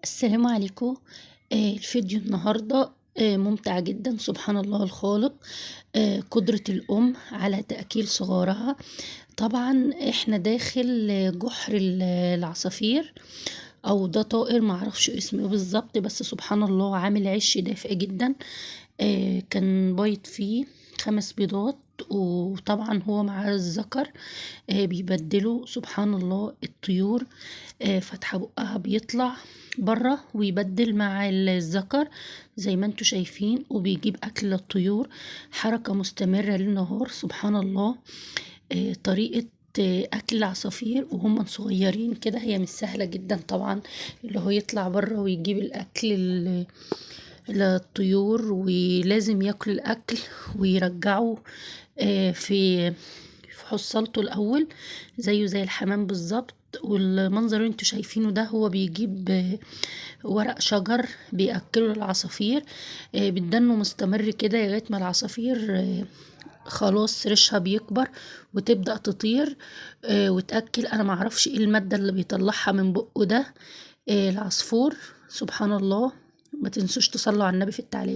السلام عليكم. الفيديو النهاردة ممتع جدا. سبحان الله الخالق، قدرة الأم على تأكيل صغارها. طبعا احنا داخل جحر العصافير، او ده طائر معرفش اسمه بالظبط، بس سبحان الله عامل عش دافئ جدا. كان بايض فيه 5 بيضات، وطبعا هو مع الذكر بيبدلوا. سبحان الله الطيور فاتحة بقها بيطلع بره ويبدل مع الذكر زي ما انتوا شايفين، وبيجيب اكل للطيور. حركة مستمرة للنهار. سبحان الله. طريقة اكل العصافير وهم صغيرين كده هي مش سهلة جدا طبعا، اللي هو يطلع بره ويجيب الاكل للطيور، ولازم ياكل الاكل ويرجعه في حصلته الاول زيه زي الحمام بالظبط. والمنظر اللي انتوا شايفينه ده هو بيجيب ورق شجر بيأكله العصافير. بتدنه مستمر كده لغاية ما العصافير خلاص ريشها بيكبر وتبدأ تطير وتأكل. انا معرفش ايه المادة اللي بيطلعها من بقه ده العصفور. سبحان الله. ما تنسوش تصلوا على النبي في التعليق.